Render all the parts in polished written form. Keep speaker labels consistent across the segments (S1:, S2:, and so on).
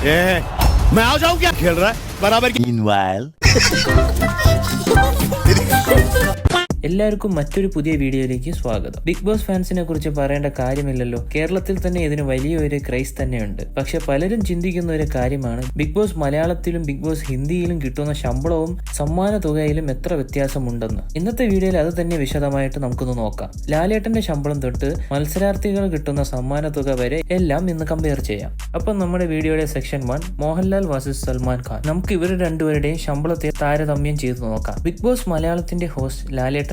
S1: मैं आ जाऊं क्या खेल रहा है बराबर की
S2: എല്ലാവർക്കും മറ്റൊരു പുതിയ വീഡിയോയിലേക്ക് സ്വാഗതം. ബിഗ് ബോസ് ഫാൻസിനെ കുറിച്ച് പറയേണ്ട കാര്യമില്ലല്ലോ. കേരളത്തിൽ തന്നെ ഇതിന് വലിയൊരു ക്രൈസ് തന്നെയുണ്ട്. പക്ഷെ പലരും ചിന്തിക്കുന്ന ഒരു കാര്യമാണ് ബിഗ് ബോസ് മലയാളത്തിലും ബിഗ് ബോസ് ഹിന്ദിയിലും കിട്ടുന്ന ശമ്പളവും സമ്മാന തുകയിലും എത്ര വ്യത്യാസമുണ്ടെന്ന്. ഇന്നത്തെ വീഡിയോയിൽ അത് തന്നെ വിശദമായിട്ട് നമുക്കൊന്ന് നോക്കാം. ലാലേട്ടന്റെ ശമ്പളം തൊട്ട് മത്സരാർത്ഥികൾ കിട്ടുന്ന സമ്മാന തുക വരെ എല്ലാം ഇന്ന് കമ്പയർ ചെയ്യാം. അപ്പം നമ്മുടെ വീഡിയോയുടെ സെക്ഷൻ 1 മോഹൻലാൽ വേഴ്സസ് സൽമാൻ ഖാൻ. നമുക്ക് ഇവർ രണ്ടുപേരുടെയും ശമ്പളത്തെ താരതമ്യം ചെയ്ത് നോക്കാം. ബിഗ് ബോസ് മലയാളത്തിന്റെ ഹോസ്റ്റ് ലാലേട്ടൻ.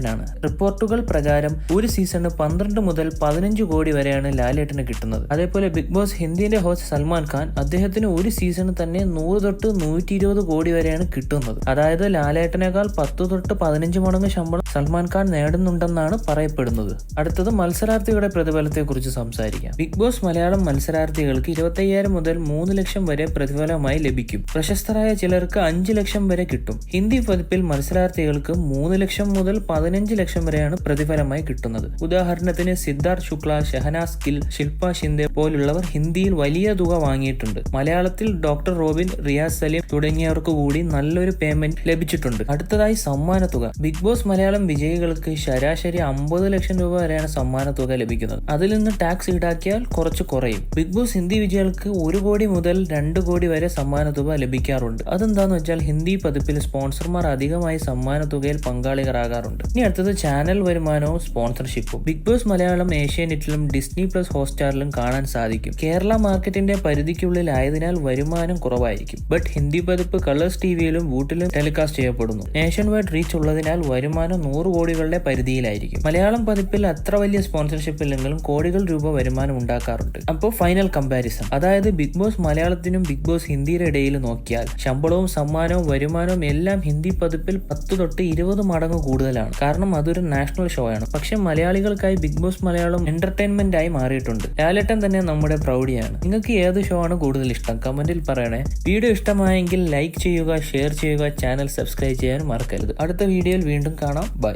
S2: റിപ്പോർട്ടുകൾ പ്രകാരം ഒരു സീസണ് 12 മുതൽ 15 കോടി വരെയാണ് ലാലേട്ടന് കിട്ടുന്നത്. അതേപോലെ ബിഗ് ബോസ് ഹിന്ദിന്റെ ഹോസ്റ്റ് സൽമാൻ ഖാൻ, അദ്ദേഹത്തിന് ഒരു സീസണ് തന്നെ 100 തൊട്ട് 120 കോടി വരെയാണ് കിട്ടുന്നത്. അതായത് ലാലേട്ടനേക്കാൾ 10 തൊട്ട് 15 മടങ്ങ് ശമ്പളം സൽമാൻ ഖാൻ നേടുന്നുണ്ടെന്നാണ് പറയപ്പെടുന്നത്. അടുത്തത് മത്സരാർത്ഥികളുടെ പ്രതിഫലത്തെ കുറിച്ച് സംസാരിക്കാം. ബിഗ് ബോസ് മലയാളം മത്സരാർത്ഥികൾക്ക് 25,000 മുതൽ 3 ലക്ഷം വരെ പ്രതിഫലമായി ലഭിക്കും. പ്രശസ്തരായ ചിലർക്ക് 5 ലക്ഷം വരെ കിട്ടും. ഹിന്ദി പതിപ്പിൽ മത്സരാർത്ഥികൾക്ക് 3 ലക്ഷം മുതൽ 15 ലക്ഷം വരെയാണ് പ്രതിഫലമായി കിട്ടുന്നത്. ഉദാഹരണത്തിന് സിദ്ധാർത്ഥ് ശുക്ല, ഷഹനാസ് ഗിൽ, ശില്പ ഷിൻഡെ പോലുള്ളവർ ഹിന്ദിയിൽ വലിയ തുക വാങ്ങിയിട്ടുണ്ട്. മലയാളത്തിൽ ഡോക്ടർ റോബിൻ, റിയാസ് സലീം തുടങ്ങിയവർക്ക് കൂടി നല്ലൊരു പേയ്മെന്റ് ലഭിച്ചിട്ടുണ്ട്. അടുത്തതായി സമ്മാന തുക. ബിഗ് ബോസ് മലയാളം വിജയികൾക്ക് ശരാശരി 50 ലക്ഷം രൂപ വരെയാണ് സമ്മാന തുക ലഭിക്കുന്നത്. അതിൽ നിന്ന് ടാക്സ് ഈടാക്കിയാൽ കുറച്ച് കുറയും. ബിഗ് ബോസ് ഹിന്ദി വിജയികൾക്ക് 1 കോടി മുതൽ 2 കോടി വരെ സമ്മാന തുക ലഭിക്കാറുണ്ട്. അതെന്താന്ന് വെച്ചാൽ ഹിന്ദി പതിപ്പിൽ സ്പോൺസർമാർ അധികമായി സമ്മാന തുകയിൽ പങ്കാളികളാകാറുണ്ട്. ഇനി അടുത്തത് ചാനൽ വരുമാനവും സ്പോൺസർഷിപ്പും. ബിഗ് ബോസ് മലയാളം ഏഷ്യാനെറ്റിലും ഡിസ്നി പ്ലസ് ഹോട്ട്സ്റ്റാറിലും കാണാൻ സാധിക്കും. കേരള മാർക്കറ്റിന്റെ പരിധിക്കുള്ളിൽ ആയതിനാൽ വരുമാനം കുറവായിരിക്കും. ബട്ട് ഹിന്ദി പതിപ്പ് കളേഴ്സ് ടിവിയിലും വൂട്ടിലും ടെലികാസ്റ്റ് ചെയ്യപ്പെടുന്നു. നേഷൻ വൈഡ് റീച്ച് ഉള്ളതിനാൽ വരുമാനം 100 കോടികളുടെ പരിധിയിലായിരിക്കും. മലയാളം പതിപ്പിൽ അത്ര വലിയ സ്പോൺസർഷിപ്പ് ഇല്ലെങ്കിലും കോടികൾ രൂപ വരുമാനം ഉണ്ടാക്കാറുണ്ട്. അപ്പോൾ ഫൈനൽ കമ്പാരിസൺ, അതായത് ബിഗ് ബോസ് മലയാളത്തിനും ബിഗ് ബോസ് ഹിന്ദിയുടെ ഇടയിൽ നോക്കിയാൽ ശമ്പളവും സമ്മാനവും വരുമാനവും എല്ലാം ഹിന്ദി പതിപ്പിൽ 10 തൊട്ട് 20 മടങ്ങ് കൂടുതലാണ്. കാരണം അതൊരു നാഷണൽ ഷോ ആണ്. പക്ഷെ മലയാളികൾക്കായി ബിഗ് ബോസ് മലയാളം എന്റർടൈൻമെന്റ് ആയി മാറിയിട്ടുണ്ട്. ലാലേട്ടൻ തന്നെ നമ്മുടെ പ്രൗഢിയാണ്. നിങ്ങൾക്ക് ഏത് ഷോ ആണ് കൂടുതൽ ഇഷ്ടം? കമന്റിൽ പറയണേ. വീഡിയോ ഇഷ്ടമായെങ്കിൽ ലൈക്ക് ചെയ്യുക, ഷെയർ ചെയ്യുക, ചാനൽ സബ്സ്ക്രൈബ് ചെയ്യാൻ മറക്കരുത്. അടുത്ത വീഡിയോയിൽ വീണ്ടും കാണാം. ബൈ.